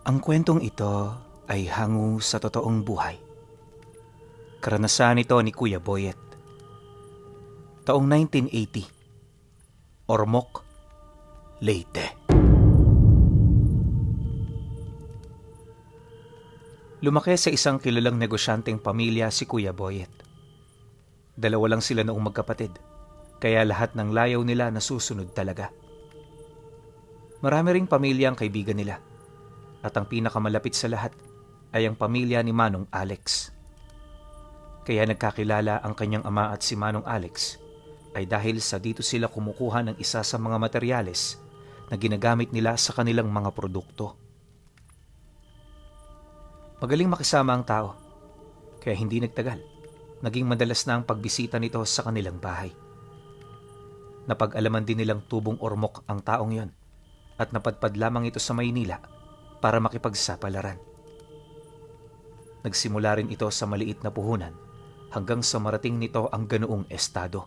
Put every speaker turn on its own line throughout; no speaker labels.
Ang kwentong ito ay hango sa totoong buhay. Karanasan ito ni Kuya Boyet. Taong 1980, Ormoc, Leyte. Lumaki sa isang kilalang negosyanteng pamilya si Kuya Boyet. Dalawa lang sila noong magkapatid, kaya lahat ng layaw nila nasusunod talaga. Marami ring pamilya ang kaibigan nila, at ang pinakamalapit sa lahat ay ang pamilya ni Manong Alex. Kaya nagkakilala ang kanyang ama at si Manong Alex ay dahil sa dito sila kumukuha ng isa sa mga materyales na ginagamit nila sa kanilang mga produkto. Magaling makisama ang tao, kaya hindi nagtagal, naging madalas na ang pagbisita nito sa kanilang bahay. Napag-alaman din nilang tubong Ormoc ang taong yon at napadpad lamang ito sa Maynila para makipagsapalaran. Nagsimula rin ito sa maliit na puhunan hanggang sa marating nito ang ganoong estado.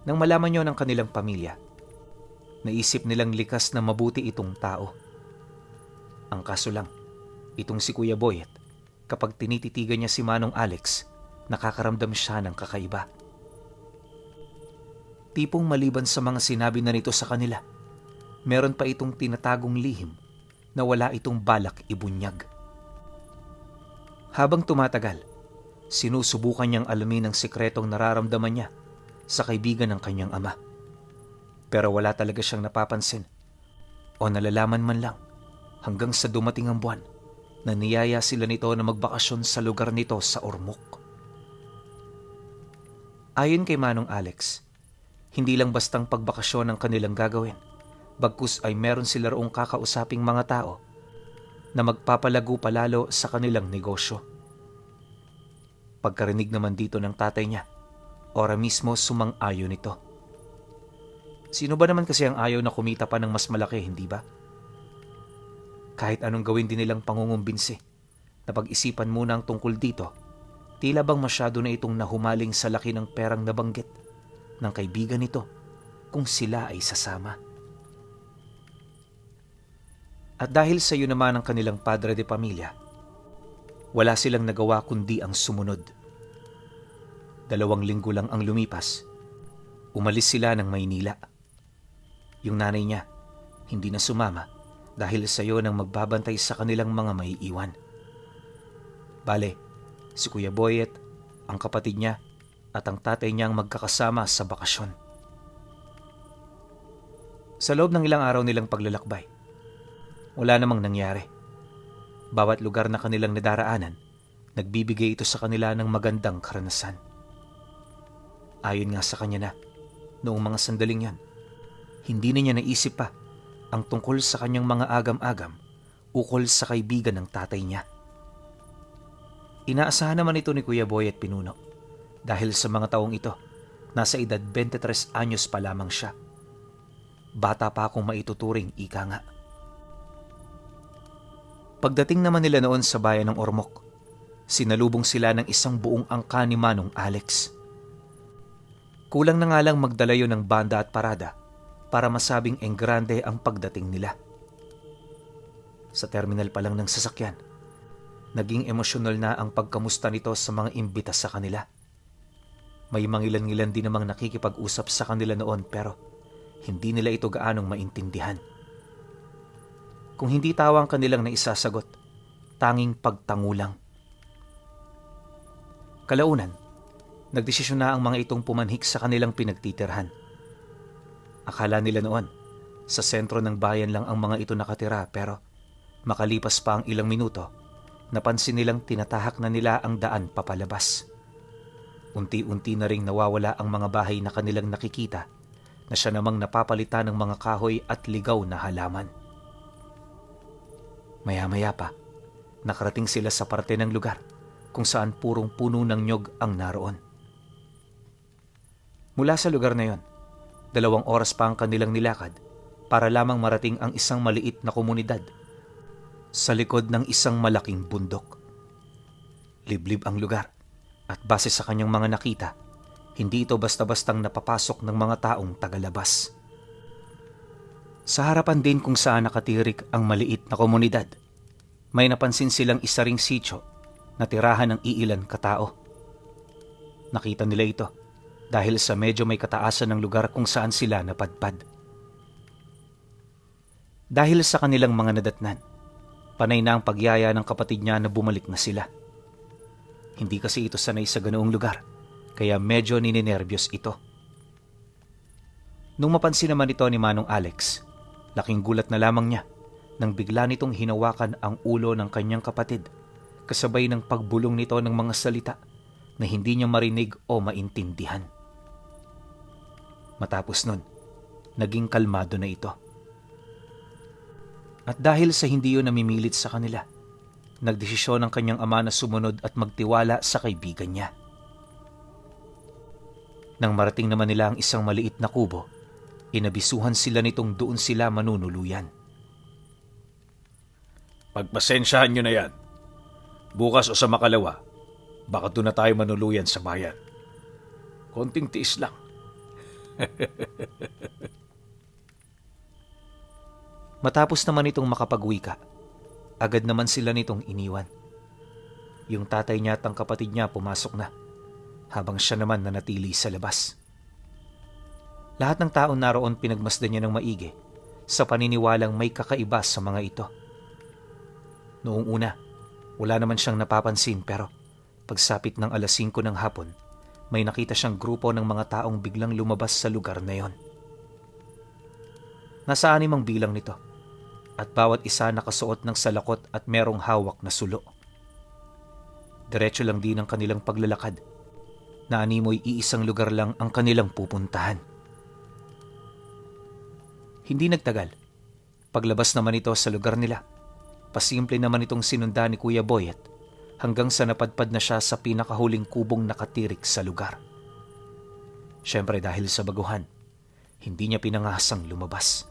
Nang malaman yon ng kanilang pamilya, naisip nilang likas na mabuti itong tao. Ang kaso lang, itong si Kuya Boyet, kapag tinititigan niya si Manong Alex, nakakaramdam siya ng kakaiba. Tipong maliban sa mga sinabi na nito sa kanila, meron pa itong tinatagong lihim na wala itong balak ibunyag. Habang tumatagal, sinusubukan niyang alamin ang sikretong nararamdaman niya sa kaibigan ng kanyang ama. Pero wala talaga siyang napapansin o nalalaman man lang hanggang sa dumating ang buwan na niyaya sila nito na magbakasyon sa lugar nito sa Ormoc. Ayon kay Manong Alex, hindi lang bastang pagbakasyon ang kanilang gagawin, bagkus ay meron sila roong kakausaping mga tao na magpapalago palalo sa kanilang negosyo. Pagkarinig naman dito ng tatay niya, ora mismo sumang-ayon nito. Sino ba naman kasi ang ayaw na kumita pa ng mas malaki, hindi ba? Kahit anong gawin din nilang pangungumbinsi, napag-isipan muna ang tungkol dito, tila bang masyado na itong nahumaling sa laki ng perang nabanggit ng kaibigan nito kung sila ay sasama. At dahil sa iyo naman ang kanilang padre de pamilya, wala silang nagawa kundi ang sumunod. 2 linggo lang ang lumipas, umalis sila ng Maynila. Yung nanay niya, hindi na sumama dahil sa iyo nang magbabantay sa kanilang mga maiiwan. Bale, si Kuya Boyet, ang kapatid niya at ang tatay niya ang magkakasama sa bakasyon. Sa loob ng ilang araw nilang paglalakbay, wala namang nangyari. Bawat lugar na kanilang nadaraanan, nagbibigay ito sa kanila ng magandang karanasan. Ayon nga sa kanya na, noong mga sandaling yan, hindi na niya naisip pa ang tungkol sa kanyang mga agam-agam ukol sa kaibigan ng tatay niya. Inaasahan naman ito ni Kuya Boyet Pinuno dahil sa mga taong ito, nasa edad 23 anyos pa lamang siya. Bata pa akong maituturing, ika nga. Pagdating naman nila noon sa bayan ng Ormoc, sinalubong sila ng isang buong angka ni Manong Alex. Kulang na nga lang magdala yun ng banda at parada para masabing enggrande ang pagdating nila. Sa terminal pa lang ng sasakyan, naging emosyonal na ang pagkamusta nito sa mga imbita sa kanila. May mangilan-ngilan din namang nakikipag-usap sa kanila noon pero hindi nila ito gaanong maintindihan. Kung hindi tawa ang kanilang naisasagot, tanging pagtangulang. Kalaunan, nagdesisyon na ang mga itong pumanhik sa kanilang pinagtitirhan. Akala nila noon, sa sentro ng bayan lang ang mga ito nakatira pero makalipas pa ang ilang minuto, napansin nilang tinatahak na nila ang daan papalabas. Unti-unti na ring nawawala ang mga bahay na kanilang nakikita na siya namang napapalitan ng mga kahoy at ligaw na halaman. Maya-maya pa, nakarating sila sa parte ng lugar kung saan purong puno ng nyog ang naroon. Mula sa lugar na yon, 2 oras pa ang kanilang nilakad para lamang marating ang isang maliit na komunidad sa likod ng isang malaking bundok. Liblib ang lugar at base sa kanyang mga nakita, hindi ito basta-bastang napapasok ng mga taong tagalabas. Sa harapan din kung saan nakatirik ang maliit na komunidad, may napansin silang isa ring sityo na tirahan ng iilan katao. Nakita nila ito dahil sa medyo may kataasan ng lugar kung saan sila napadpad. Dahil sa kanilang mga nadatnan, panay na ang pagyaya ng kapatid niya na bumalik na sila. Hindi kasi ito sanay sa ganoong lugar, kaya medyo nininervyos ito. Nung mapansin naman ito ni Manong Alex, laking gulat na lamang niya nang bigla nitong hinawakan ang ulo ng kanyang kapatid kasabay ng pagbulong nito ng mga salita na hindi niya marinig o maintindihan. Matapos nun, naging kalmado na ito. At dahil sa hindi yun namimilit sa kanila, nagdesisyon ang kanyang ama na sumunod at magtiwala sa kaibigan niya. Nang marating naman nila ang isang maliit na kubo, inabisuhan sila nitong doon sila manunuluyan.
Pagpasensyahan nyo na yan. Bukas o sa makalawa, baka doon na tayo manuluyan sa bayan. Konting tiis lang.
Matapos naman itong makapagwika, agad naman sila nitong iniwan. Yung tatay niya at ang kapatid niya pumasok na, habang siya naman nanatili sa labas. Lahat ng tao naroon pinagmasdan niya ng maigi sa paniniwalang may kakaiba sa mga ito. Noong una, wala naman siyang napapansin pero pagsapit ng 5:00 ng hapon, may nakita siyang grupo ng mga taong biglang lumabas sa lugar na yon. Nasa 6 ang bilang nito at bawat isa nakasuot ng salakot at merong hawak na sulo. Diretso lang din ang kanilang paglalakad na animoy iisang lugar lang ang kanilang pupuntahan. Hindi nagtagal. Paglabas naman ito sa lugar nila, pasimple naman itong sinundan ni Kuya Boyet hanggang sa napadpad na siya sa pinakahuling kubong nakatirik sa lugar. Siyempre dahil sa baguhan, hindi niya pinangahasang lumabas.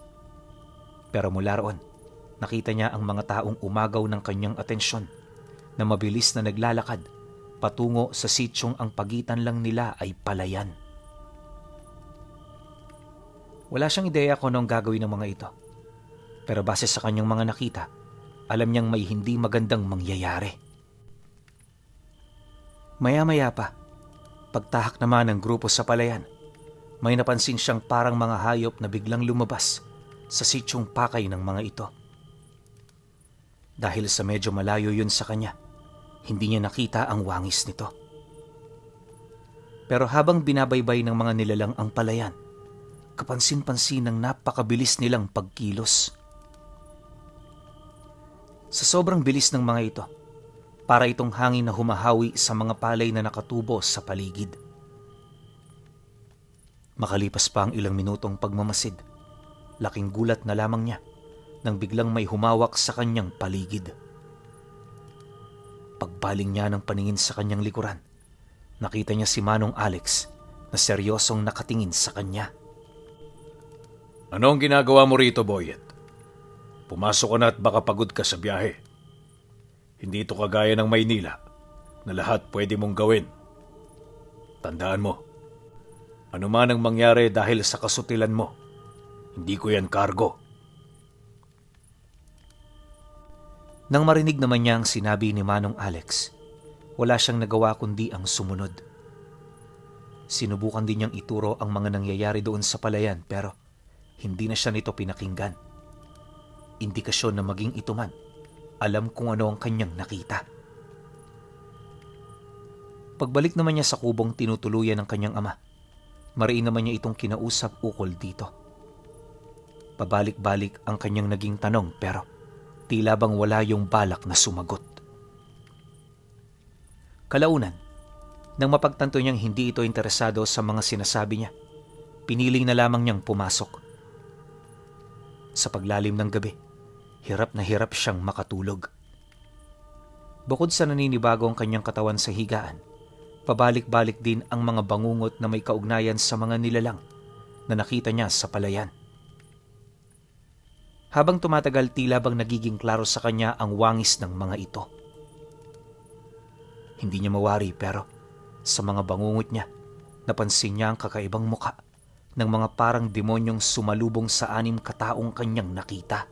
Pero mula roon, nakita niya ang mga taong umagaw ng kanyang atensyon na mabilis na naglalakad patungo sa sityong ang pagitan lang nila ay palayan. Wala siyang ideya kung anong gagawin ng mga ito. Pero base sa kanyang mga nakita, alam niyang may hindi magandang mangyayari. Maya-maya pa, pagtahak naman ng grupo sa palayan, may napansin siyang parang mga hayop na biglang lumabas sa sityong pakay ng mga ito. Dahil sa medyo malayo yun sa kanya, hindi niya nakita ang wangis nito. Pero habang binabaybay ng mga nilalang ang palayan, kapansin-pansin ng napakabilis nilang pagkilos. Sa sobrang bilis ng mga ito, para itong hangin na humahawi sa mga palay na nakatubo sa paligid. Makalipas pa ang ilang minutong pagmamasid, laking gulat na lamang niya nang biglang may humawak sa kanyang paligid. Pagbaling niya ng paningin sa kanyang likuran, nakita niya si Manong Alex na seryosong nakatingin sa kanya.
Ano ang ginagawa mo rito, Boyet? Pumasok ka na at baka pagod ka sa biyahe. Hindi ito kagaya ng Maynila na lahat pwede mong gawin. Tandaan mo, ano man ang mangyari dahil sa kasutilan mo, hindi ko yan kargo.
Nang marinig naman niya ang sinabi ni Manong Alex, wala siyang nagawa kundi ang sumunod. Sinubukan din niyang ituro ang mga nangyayari doon sa palayan pero hindi na siya nito pinakinggan. Indikasyon na maging ito man, alam kung ano ang kanyang nakita. Pagbalik naman niya sa kubong tinutuluyan ng kanyang ama, mariin naman niya itong kinausap ukol dito. Pabalik-balik ang kanyang naging tanong pero tila bang wala yung balak na sumagot. Kalaunan, nang mapagtanto niyang hindi ito interesado sa mga sinasabi niya, piniling na lamang niyang pumasok. Sa paglalim ng gabi, hirap na hirap siyang makatulog. Bukod sa naninibago ang kanyang katawan sa higaan, pabalik-balik din ang mga bangungot na may kaugnayan sa mga nilalang na nakita niya sa palayan. Habang tumatagal, tila bang nagiging klaro sa kanya ang wangis ng mga ito. Hindi niya mawari pero sa mga bangungot niya, napansin niya ang kakaibang mukha ng mga parang demonyong sumalubong sa 6 kataong kanyang nakita.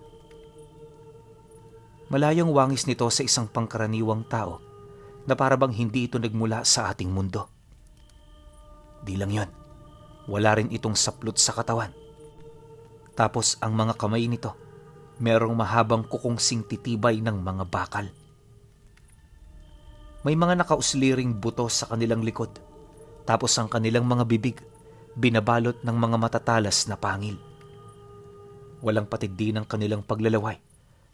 Malayong wangis nito sa isang pangkaraniwang tao na parabang hindi ito nagmula sa ating mundo. Di lang yon, wala rin itong saplot sa katawan. Tapos ang mga kamay nito, merong mahabang kukungsing titibay ng mga bakal. May mga nakausliring buto sa kanilang likod, tapos ang kanilang mga bibig, binabalot ng mga matatalas na pangil. Walang patid din ang kanilang paglalaway,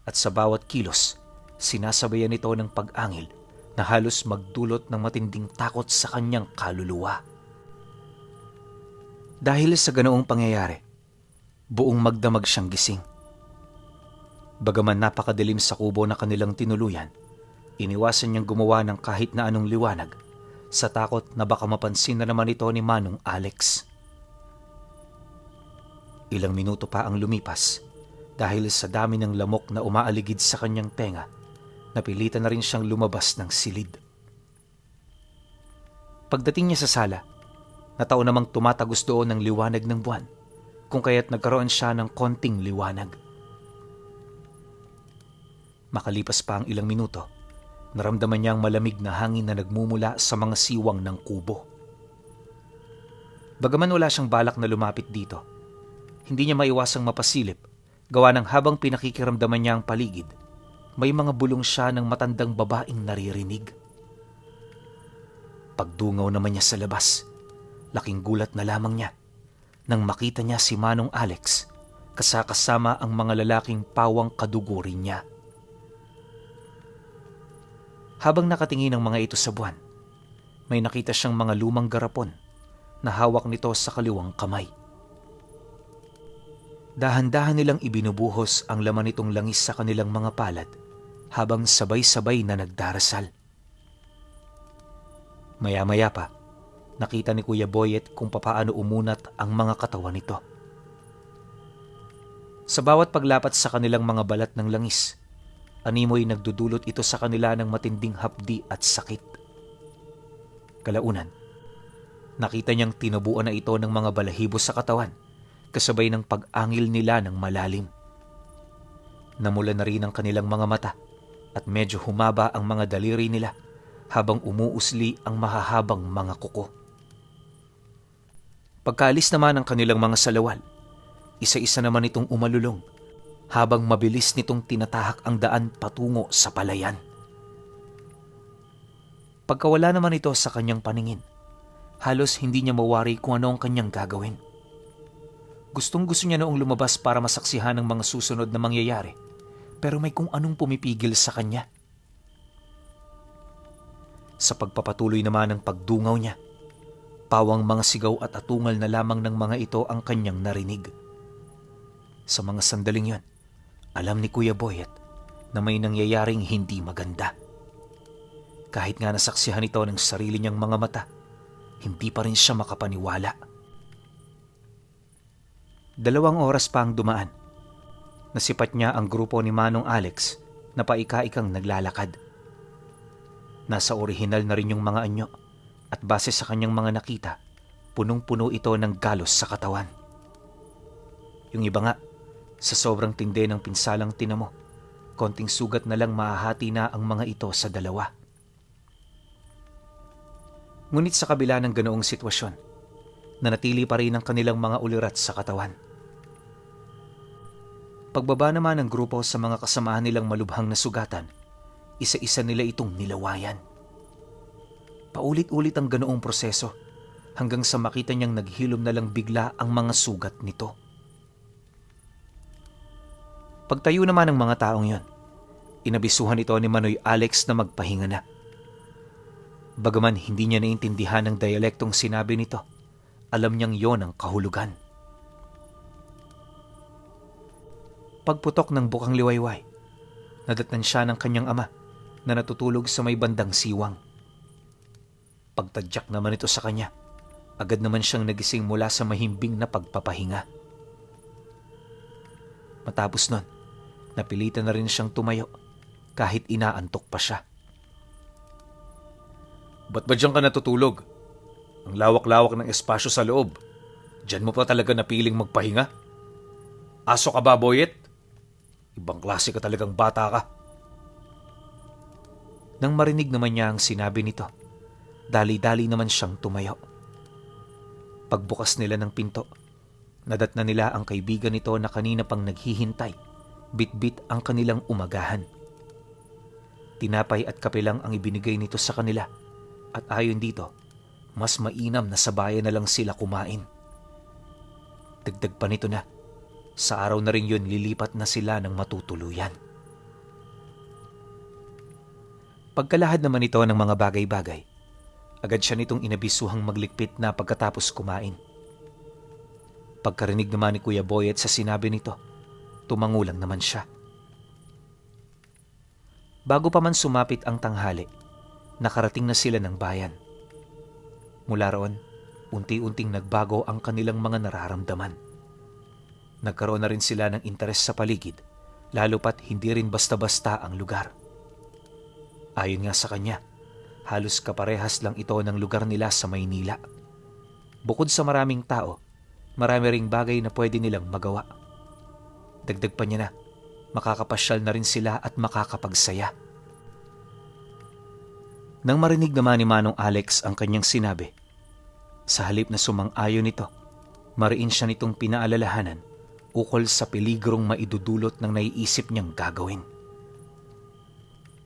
at sa bawat kilos, sinasabayan ito ng pag-angil na halos magdulot ng matinding takot sa kanyang kaluluwa. Dahil sa ganoong pangyayari, buong magdamag siyang gising. Bagaman napakadilim sa kubo na kanilang tinuluyan, iniwasan niyang gumawa ng kahit na anong liwanag sa takot na baka mapansin na naman ito ni Manong Alex. Ilang minuto pa ang lumipas dahil sa dami ng lamok na umaaligid sa kanyang tenga, napilitan na rin siyang lumabas ng silid. Pagdating niya sa sala, nataon namang tumatagos doon ng liwanag ng buwan, kung kaya't nagkaroon siya ng konting liwanag. Makalipas pa ang ilang minuto, naramdaman niya ang malamig na hangin na nagmumula sa mga siwang ng kubo. Bagaman wala siyang balak na lumapit dito, hindi niya maiwasang mapasilip, gawa ng habang pinakikiramdaman niya ang paligid, may mga bulong siya ng matandang babaeng naririnig. Pagdungaw naman niya sa labas, laking gulat na lamang niya nang makita niya si Manong Alex kasama ang mga lalaking pawang kadugurin niya. Habang nakatingin ang mga ito sa buwan, may nakita siyang mga lumang garapon na hawak nito sa kaliwang kamay. Dahan-dahan nilang ibinubuhos ang laman nitong langis sa kanilang mga palad habang sabay-sabay na nagdarasal. Maya-maya pa, nakita ni Kuya Boyet kung papaano umunat ang mga katawan nito. Sa bawat paglapat sa kanilang mga balat ng langis, animoy nagdudulot ito sa kanila ng matinding hapdi at sakit. Kalaunan, nakita niyang tinubuan na ito ng mga balahibo sa katawan, kasabay ng pag-angil nila ng malalim. Namula na rin ang kanilang mga mata at medyo humaba ang mga daliri nila habang umuusli ang mahahabang mga kuko. Pagkaalis naman ng kanilang mga salawal, isa-isa naman itong umalulong habang mabilis nitong tinatahak ang daan patungo sa palayan. Pagkawala naman ito sa kanyang paningin, halos hindi niya mawari kung ano ang kanyang gagawin. Gustong-gusto niya noong lumabas para masaksihan ang mga susunod na mangyayari, pero may kung anong pumipigil sa kanya. Sa pagpapatuloy naman ng pagdungaw niya, pawang mga sigaw at atungal na lamang ng mga ito ang kanyang narinig. Sa mga sandaling yon, alam ni Kuya Boyet na may nangyayaring hindi maganda. Kahit nga nasaksihan ito ng sarili niyang mga mata, hindi pa rin siya makapaniwala. 2 oras pa ang dumaan. Nasipat niya ang grupo ni Manong Alex na paika-ikang naglalakad. Nasa orihinal na rin yung mga anyo at base sa kanyang mga nakita, punong-puno ito ng galos sa katawan. Yung iba nga, sa sobrang tindi ng pinsalang tinamo, konting sugat na lang mahahati na ang mga ito sa 2. Ngunit sa kabila ng ganoong sitwasyon, nanatili pa rin ang kanilang mga ulirat sa katawan. Pagbaba naman ng grupo sa mga kasamahan nilang malubhang na sugatan, isa-isa nila itong nilawayan. Paulit-ulit ang ganoong proseso hanggang sa makita niyang naghilom na lang bigla ang mga sugat nito. Pagtayo naman ng mga taong yon, inabisuhan ito ni Manoy Alex na magpahinga na. Bagaman hindi niya naintindihan ang dialektong sinabi nito, alam niyang yon ang kahulugan. Pagputok ng bukang liwayway, nadatnan siya ng kanyang ama na natutulog sa may bandang siwang. Pagtadyak naman ito sa kanya, agad naman siyang nagising mula sa mahimbing na pagpapahinga. Matapos nun, napilitan na rin siyang tumayo kahit inaantok pa siya.
Ba't ba diyan ka natutulog? Ang lawak-lawak ng espasyo sa loob. Diyan mo pa talaga napiling magpahinga? Aso ka ba, Boyet? Ibang klase ka talagang bata ka.
Nang marinig naman niya ang sinabi nito, dali-dali naman siyang tumayo. Pagbukas nila ng pinto, nadatna nila ang kaibigan nito na kanina pang naghihintay, bit-bit ang kanilang umagahan. Tinapay at kape lang ang ibinigay nito sa kanila at ayon dito, mas mainam na sa bayan na lang sila kumain. Dagdag pa nito na, sa araw na rin yun lilipat na sila ng matutuluyan. Pagkalahad naman ito ng mga bagay-bagay, agad siya nitong inabisuhang maglikpit na pagkatapos kumain. Pagkarinig naman ni Kuya Boyet sa sinabi nito, tumangulang naman siya. Bago pa man sumapit ang tanghali, nakarating na sila ng bayan. Mula roon, unti-unting nagbago ang kanilang mga nararamdaman. Nagkaroon na rin sila ng interes sa paligid, lalo pat hindi rin basta-basta ang lugar. Ayon nga sa kanya, halos kaparehas lang ito ng lugar nila sa Maynila. Bukod sa maraming tao, marami ring bagay na pwede nilang magawa. Dagdag pa niya na, makakapasyal na rin sila at makakapagsaya. Nang marinig naman ni Manong Alex ang kanyang sinabi, sa halip na sumang-ayon nito, mariin siya nitong pinaalalahanan ukol sa peligrong maidudulot ng naiisip niyang gagawin.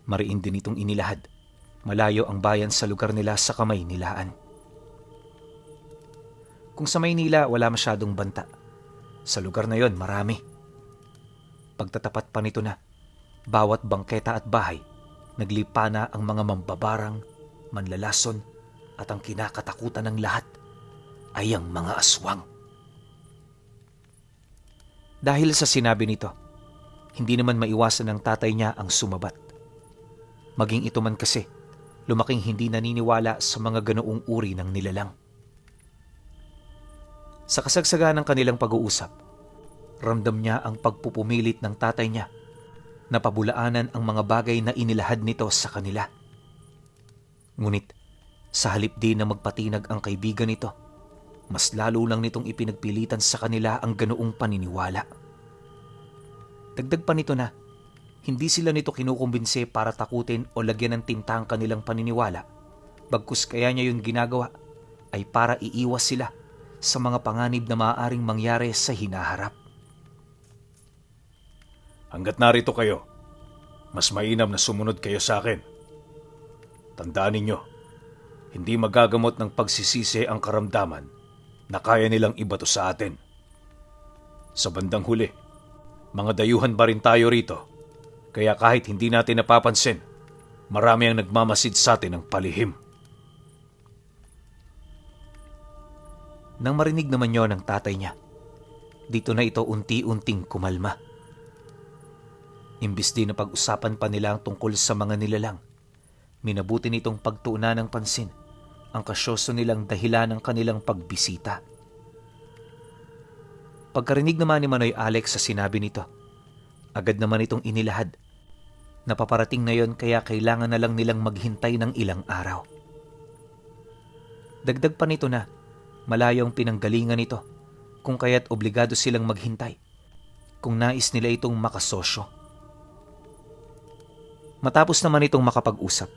Mariin din itong inilahad, malayo ang bayan sa lugar nila sa Kamaynilaan. Kung sa Maynila wala masyadong banta, sa lugar na yon marami. Pagtatapat pa nito na, bawat bangketa at bahay, naglipa na ang mga mambabarang, manlalason at ang kinakatakutan ng lahat ay ang mga aswang. Dahil sa sinabi nito, hindi naman maiwasan ng tatay niya ang sumabat. Maging ito man kasi, lumaking hindi naniniwala sa mga ganoong uri ng nilalang. Sa kasagsagan ng kanilang pag-uusap, ramdam niya ang pagpupumilit ng tatay niya na pabulaanan ang mga bagay na inilahad nito sa kanila. Ngunit, sa halip din na magpatinag ang kaibigan nito, mas lalo lang nitong ipinagpilitan sa kanila ang ganoong paniniwala. Dagdag pa nito na, hindi sila nito kinukumbinse para takutin o lagyan ng tinta ang kanilang paniniwala, bagkus kaya niya yung ginagawa ay para iiwas sila sa mga panganib na maaaring mangyari sa hinaharap.
Hanggat narito kayo, mas mainam na sumunod kayo sa akin. Tandaan ninyo, hindi magagamot ng pagsisisi ang karamdaman na kaya nilang ibato sa atin. Sa bandang huli, mga dayuhan pa rin tayo rito, kaya kahit hindi natin napapansin, marami ang nagmamasid sa atin ng palihim.
Nang marinig naman yon ng tatay niya, dito na ito unti-unting kumalma. Imbis din na pag-usapan pa nila ang tungkol sa mga nilalang, minabuti nitong pagtuunan ng pansin ang kasyoso nilang dahilan ng kanilang pagbisita. Pagkarinig naman ni Manoy Alex sa sinabi nito, agad naman itong inilahad. Napaparating na yon kaya kailangan na lang nilang maghintay ng ilang araw. Dagdag pa nito na, malayo ang pinanggalingan nito kung kaya't obligado silang maghintay kung nais nila itong makasosyo. Matapos naman itong makapag-usap,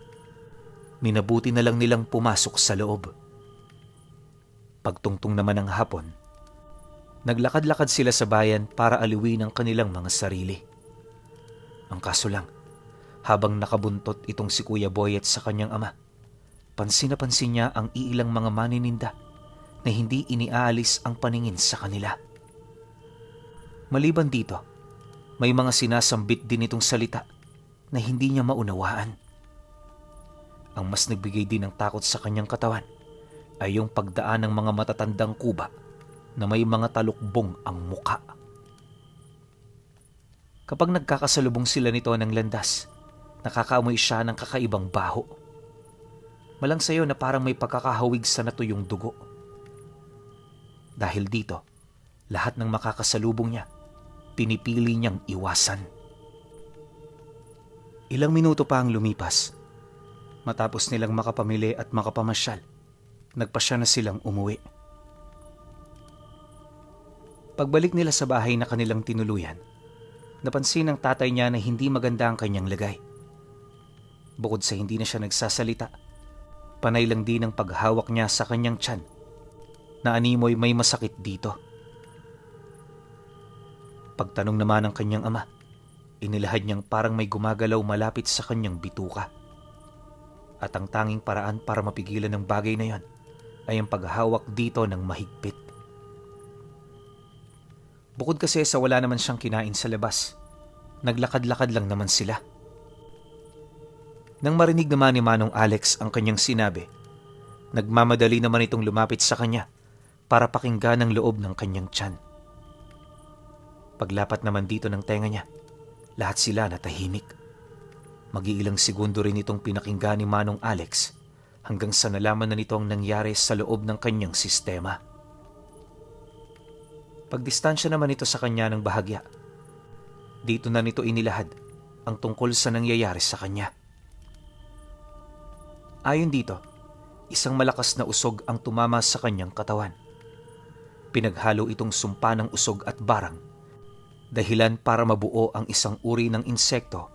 minabuti na lang nilang pumasok sa loob. Pagtungtong naman ng hapon, naglakad-lakad sila sa bayan para aliwin ang kanilang mga sarili. Ang kaso lang, habang nakabuntot itong si Kuya Boyet sa kanyang ama, pansin na pansin niya ang iilang mga manininda na hindi iniaalis ang paningin sa kanila. Maliban dito, may mga sinasambit din itong salita na hindi niya maunawaan. Ang mas nagbigay din ng takot sa kanyang katawan ay yung pagdaan ng mga matatandang kuba na may mga talukbong ang muka. Kapag nagkakasalubong sila nito ng landas, nakakaamoy siya ng kakaibang baho. Malangsayo na parang may pagkakahawig sa natuyong dugo. Dahil dito, lahat ng makakasalubong niya, pinipili niyang iwasan. Ilang minuto pa ang lumipas. Matapos nilang makapamili at makapamasyal, nagpasya na silang umuwi. Pagbalik nila sa bahay na kanilang tinuluyan, napansin ng tatay niya na hindi maganda ang kanyang lagay. Bukod sa hindi na siya nagsasalita, panay lang din ang paghawak niya sa kanyang tiyan na animoy may masakit dito. Pagtanong naman ng kanyang ama, inilahad niyang parang may gumagalaw malapit sa kanyang bituka. At ang tanging paraan para mapigilan ng bagay na yon ay ang paghawak dito ng mahigpit. Bukod kasi sa wala naman siyang kinain sa labas, naglakad-lakad lang naman sila. Nang marinig naman ni Manong Alex ang kanyang sinabi, nagmamadali naman itong lumapit sa kanya para pakinggan ang loob ng kanyang tiyan. Paglapat naman dito ng tenga niya, lahat sila natahimik. Mag-iilang segundo rin itong pinakinggan ni Manong Alex hanggang sa nalaman na nito ang nangyari sa loob ng kanyang sistema. Pagdistansya naman ito sa kanya ng bahagya, dito na nito inilahad ang tungkol sa nangyayari sa kanya. Ayon dito, isang malakas na usog ang tumama sa kanyang katawan. Pinaghalo itong sumpa ng usog at barang, dahilan para mabuo ang isang uri ng insekto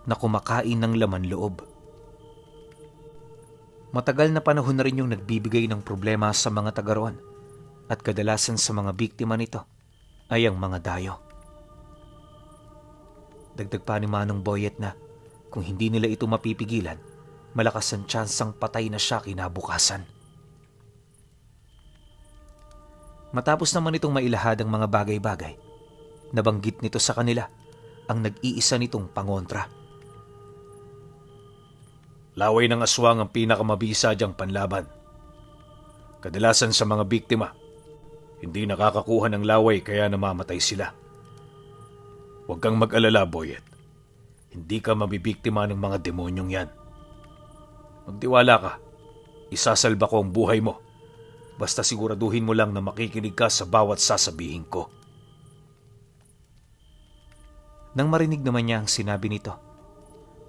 na kumakain ng laman loob. Matagal na panahon na rin yung nagbibigay ng problema sa mga taga roon, at kadalasan sa mga biktima nito ay ang mga dayo. Dagdag pa ni Manong Boyet na kung hindi nila ito mapipigilan, malakas ang tsansang patay na siya kinabukasan. Matapos naman itong mailahad ang mga bagay-bagay, nabanggit nito sa kanila ang nag-iisa nitong pangontra.
Laway ng aswang ang pinakamabisa diyang panlaban. Kadalasan sa mga biktima, hindi nakakakuha ng laway kaya namamatay sila. Huwag kang mag-alala, Boyet. Hindi ka mabibiktima ng mga demonyong yan. Magtiwala ka. Isasalba ko ang buhay mo. Basta siguraduhin mo lang na makikinig ka sa bawat sasabihin ko.
Nang marinig naman niya ang sinabi nito,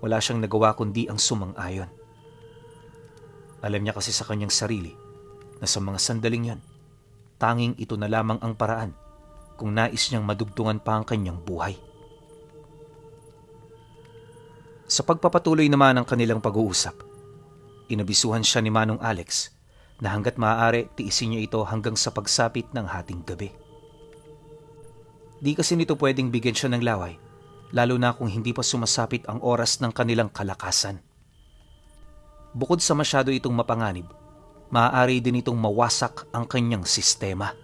wala siyang nagawa kundi ang sumang-ayon. Alam niya kasi sa kanyang sarili na sa mga sandaling yon, tanging ito na lamang ang paraan kung nais niyang madugtungan pa ang kanyang buhay. Sa pagpapatuloy naman ng kanilang pag-uusap, inabisuhan siya ni Manong Alex na hanggat maaari tiisin niya ito hanggang sa pagsapit ng hating gabi. Di kasi nito pwedeng bigyan siya ng laway, lalo na kung hindi pa sumasapit ang oras ng kanilang kalakasan. Bukod sa masyado itong mapanganib, maaari din itong mawasak ang kanyang sistema.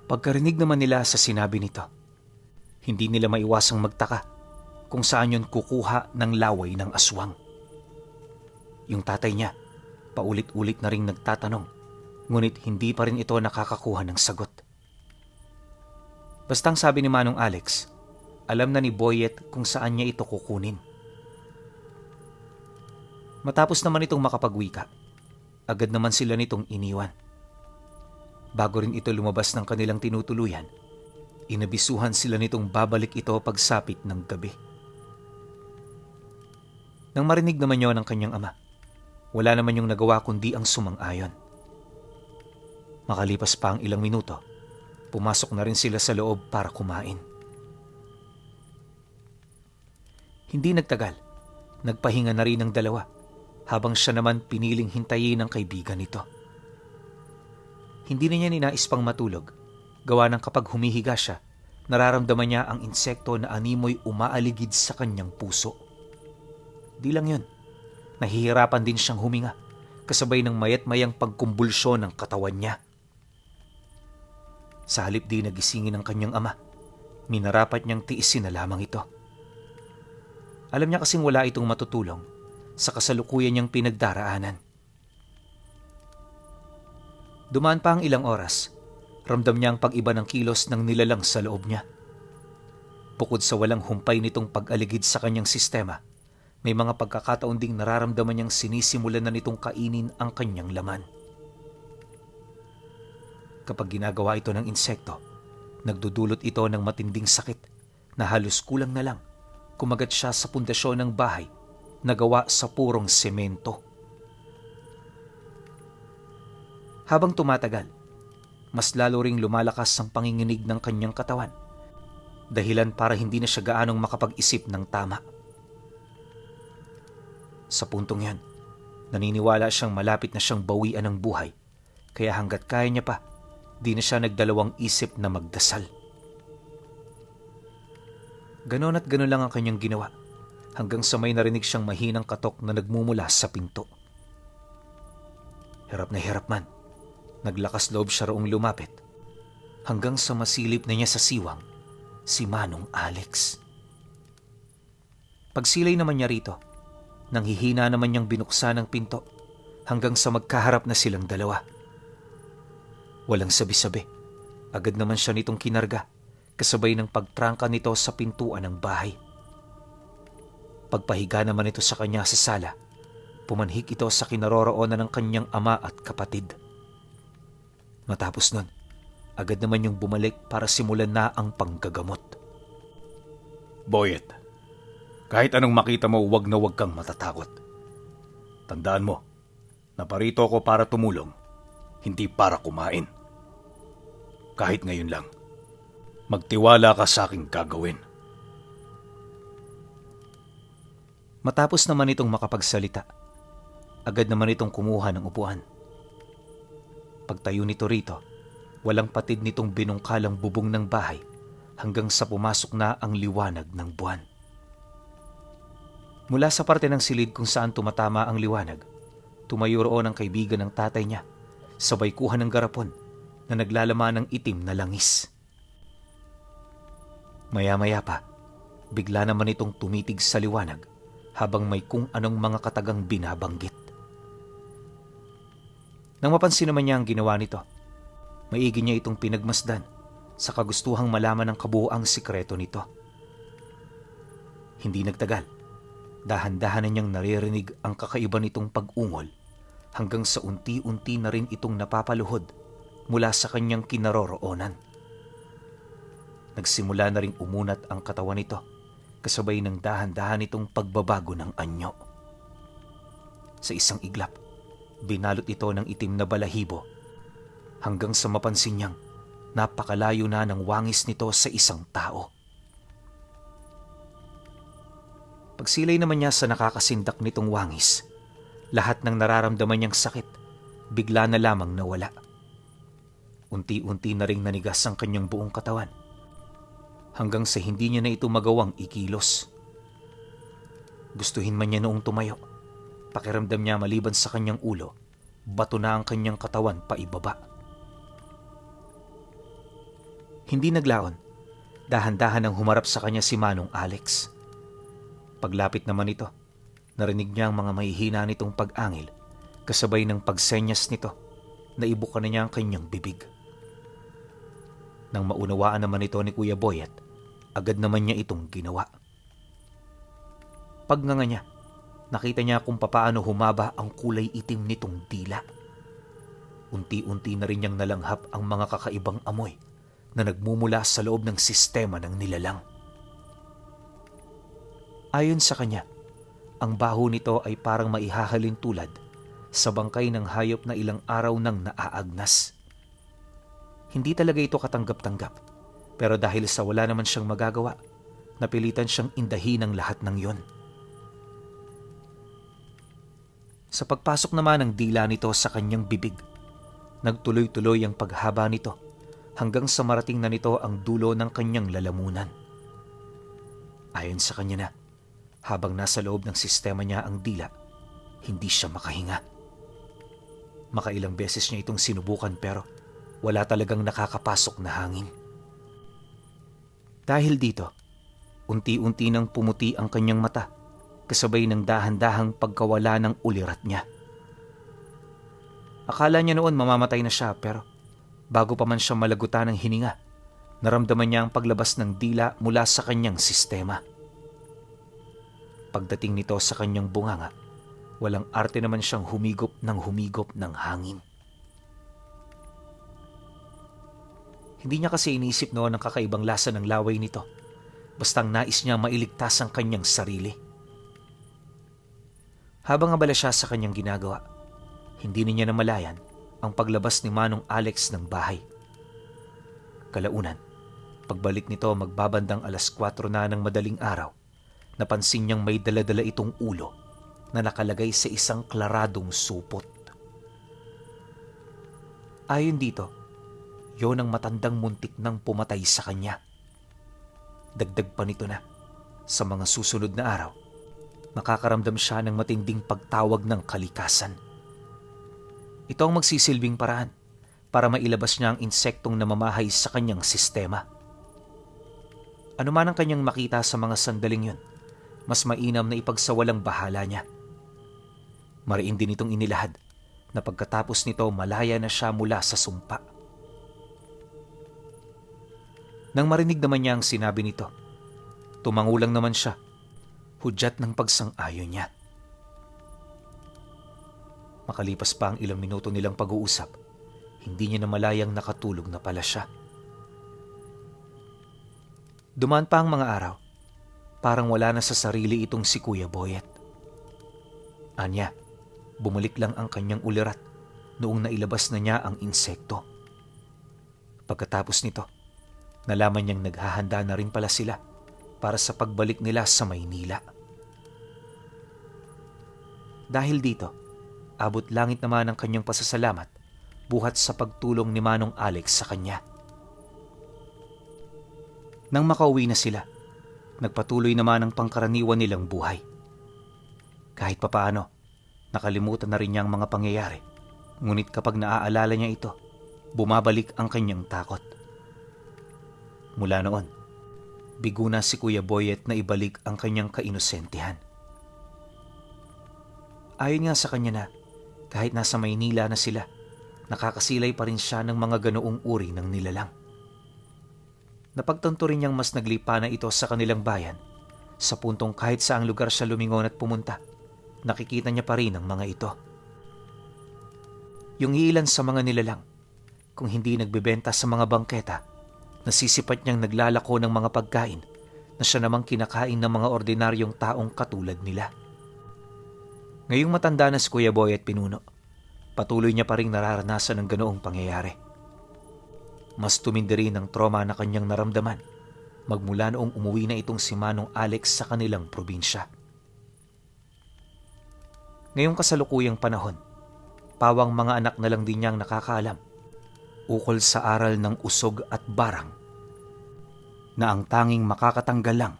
Pagkarinig naman nila sa sinabi nito, hindi nila maiwasang magtaka kung saan yun kukuha ng laway ng aswang. Yung tatay niya, paulit-ulit na ring nagtatanong, ngunit hindi pa rin ito nakakakuha ng sagot. Bastang sabi ni Manong Alex, alam na ni Boyet kung saan niya ito kukunin. Matapos naman itong makapagwika, agad naman sila nitong iniwan. Bago rin ito lumabas ng kanilang tinutuluyan, inabisuhan sila nitong babalik ito pagsapit ng gabi. Nang marinig naman yon ng kanyang ama, wala naman yung nagawa kundi ang sumang-ayon. Makalipas pa ang ilang minuto, pumasok na rin sila sa loob para kumain. Hindi nagtagal, nagpahinga na rin ang dalawa habang siya naman piniling hintayin ng kaibigan nito. Hindi na niya ninais pang matulog, gawa ng kapag humihiga siya, nararamdaman niya ang insekto na animoy umaaligid sa kanyang puso. Di lang yun, nahihirapan din siyang huminga, kasabay ng mayat-mayang pagkumbulsyon ng katawan niya. Sa halip di nagisingin ng kanyang ama, minarapat niyang tiisin na lamang ito. Alam niya kasing wala itong matutulong sa kasalukuyan niyang pinagdaraanan. Dumaan pa ang ilang oras, ramdam niya ang pag-iba ng kilos ng nilalang sa loob niya. Bukod sa walang humpay nitong pag-aligid sa kanyang sistema, may mga pagkakataon ding nararamdaman niyang sinisimulan na nitong kainin ang kanyang laman. Kapag ginagawa ito ng insekto, nagdudulot ito ng matinding sakit na halos kulang na lang kumagat siya sa pundasyon ng bahay na gawa sa purong semento. Habang tumatagal, mas lalo ring lumalakas ang panginginig ng kanyang katawan. Dahilan para hindi na siya gaanong makapag-isip ng tama. Sa puntong yan, naniniwala siyang malapit na siyang bawian ng buhay, kaya hanggat kaya niya pa, di na siya nagdalawang isip na magdasal. Ganon at ganon lang ang kanyang ginawa, hanggang sa may narinig siyang mahinang katok na nagmumula sa pinto. Hirap na hirap man, naglakas loob siya roong lumapit, hanggang sa masilip na niya sa siwang si Manong Alex. Pagsilay naman niya rito, nanghihina naman niyang binuksan ang pinto hanggang sa magkaharap na silang dalawa. Walang sabi-sabi, agad naman siya nitong kinarga kasabay ng pagtrangka nito sa pintuan ng bahay. Pagpahiga naman ito sa kanya sa sala, pumanhik ito sa kinaroroonan ng kanyang ama at kapatid. Matapos nun, agad naman yung bumalik para simulan na ang panggagamot.
Boyet, kahit anong makita mo, wag na wag kang matatakot. Tandaan mo, naparito ako para tumulong, hindi para kumain. Kahit ngayon lang, magtiwala ka sa aking gagawin.
Matapos naman itong makapagsalita, agad naman itong kumuha ng upuan. Pagtayo nito rito, walang patid nitong binungkalang bubong ng bahay hanggang sa pumasok na ang liwanag ng buwan. Mula sa parte ng silid kung saan tumatama ang liwanag, tumayo roon ang kaibigan ng tatay niya, sabay kuha ng garapon na naglalaman ng itim na langis. Maya-maya pa, bigla naman itong tumitig sa liwanag habang may kung anong mga katagang binabanggit. Nang mapansin naman niya ang ginawa nito, maigi niya itong pinagmasdan sa kagustuhang malaman ng kabuuang sikreto nito. Hindi nagtagal, dahan-dahan na niyang naririnig ang kakaiba nitong pag-ungol hanggang sa unti-unti na rin itong napapaluhod mula sa kanyang kinaroroonan. Nagsimula na ring umunat ang katawan nito kasabay ng dahan-dahan itong pagbabago ng anyo. Sa isang iglap, binalot ito ng itim na balahibo hanggang sa mapansin niyang napakalayo na ng wangis nito sa isang tao. Pagsilay naman niya sa nakakasindak nitong wangis, lahat ng nararamdaman niyang sakit bigla na lamang nawala. Unti-unti na ring nanigas ang kanyang buong katawan hanggang sa hindi niya na ito magawang ikilos. Gustuhin man niya noong tumayo, pakiramdam niya maliban sa kanyang ulo, bato na ang kanyang katawan paibaba. Hindi naglaon, dahan-dahan ang humarap sa kanya si Manong Alex. Paglapit naman ito, narinig niya ang mga mahihina nitong pag-angil kasabay ng pagsenyas nito na ibuka na niya ang kanyang bibig. Nang maunawaan naman ito ni Kuya Boyet, agad naman niya itong ginawa. Pagnganga niya, nakita niya kung papaano humaba ang kulay itim nitong dila. Unti-unti na rin niyang nalanghap ang mga kakaibang amoy na nagmumula sa loob ng sistema ng nilalang. Ayon sa kanya, ang baho nito ay parang maihahalin tulad sa bangkay ng hayop na ilang araw nang naaagnas. Hindi talaga ito katanggap-tanggap, pero dahil sa wala naman siyang magagawa, napilitan siyang indahin ang lahat ng yon. Sa pagpasok naman ng dila nito sa kanyang bibig, nagtuloy-tuloy ang paghaba nito hanggang sa marating na nito ang dulo ng kanyang lalamunan. Ayon sa kanya na, habang nasa loob ng sistema niya ang dila, hindi siya makahinga. Makailang beses niya itong sinubukan pero wala talagang nakakapasok na hangin. Dahil dito, unti-unti nang pumuti ang kanyang mata kasabay ng dahan-dahang pagkawala ng ulirat niya. Akala niya noon mamamatay na siya pero bago pa man siya malagutan ng hininga, naramdaman niya ang paglabas ng dila mula sa kanyang sistema. Pagdating nito sa kanyang bunganga, walang arte naman siyang humigop ng hangin. Hindi niya kasi iniisip noon ang kakaibang lasa ng laway nito, bastang nais niya mailigtas ang kanyang sarili. Habang abala siya sa kanyang ginagawa, hindi niya namalayan ang paglabas ni Manong Alex ng bahay. Kalaunan, pagbalik nito magbabandang 4:00 na ng madaling araw, napansin niyang may dala-dala itong ulo na nakalagay sa isang klaradong supot. Ayon dito, yon ang matandang muntik nang pumatay sa kanya. Dagdag pa nito na, sa mga susunod na araw, makakaramdam siya ng matinding pagtawag ng kalikasan. Ito ang magsisilbing paraan para mailabas niya ang insektong namamahay sa kanyang sistema. Ano man ang kanyang makita sa mga sandaling yun, mas mainam na ipagsawalang bahala niya. Mariin din itong inilahad na pagkatapos nito malaya na siya mula sa sumpa. Nang marinig naman niya ang sinabi nito, tumangulang naman siya, hudyat ng pagsang-ayon niya. Makalipas pa ang ilang minuto nilang pag-uusap, hindi niya namalayang nakatulog na pala siya. Dumaan pa ang mga araw, parang wala na sa sarili itong si Kuya Boyet. Anya, bumalik lang ang kanyang ulirat noong nailabas na niya ang insekto. Pagkatapos nito, nalaman niyang naghahanda na rin pala sila para sa pagbalik nila sa Maynila. Dahil dito, abot langit naman ang kanyang pasasalamat buhat sa pagtulong ni Manong Alex sa kanya. Nang makauwi na sila, nagpatuloy naman ang pangkaraniwan nilang buhay. Kahit papaano, nakalimutan na rin niya ang mga pangyayari, ngunit kapag naaalala niya ito, bumabalik ang kanyang takot. Mula noon, bigo na si Kuya Boyet na ibalik ang kanyang kainosentihan. Ayon nga sa kanya na, kahit nasa Maynila na sila, nakakasilay pa rin siya ng mga ganoong uri ng nilalang. Napagtanto rin niyang mas naglipa na ito sa kanilang bayan, sa puntong kahit saang lugar siya lumingon at pumunta, nakikita niya pa rin ang mga ito. Yung ilan sa mga nilalang, kung hindi nagbebenta sa mga bangketa, nasisipat niyang naglalako ng mga pagkain na siya namang kinakain ng mga ordinaryong taong katulad nila. Ngayong matanda na si Kuya Boyet Pinuno, patuloy niya pa rin nararanasan ng ganoong pangyayari. Mas tumindi rin ang trauma na kanyang naramdaman magmula noong umuwi na itong si Manong Alex sa kanilang probinsya. Ngayong kasalukuyang panahon, pawang mga anak na lang din niyang nakakaalam ukol sa aral ng usog at barang na ang tanging makakatanggal lang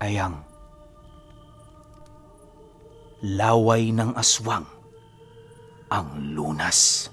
ay ang laway ng aswang ang lunas.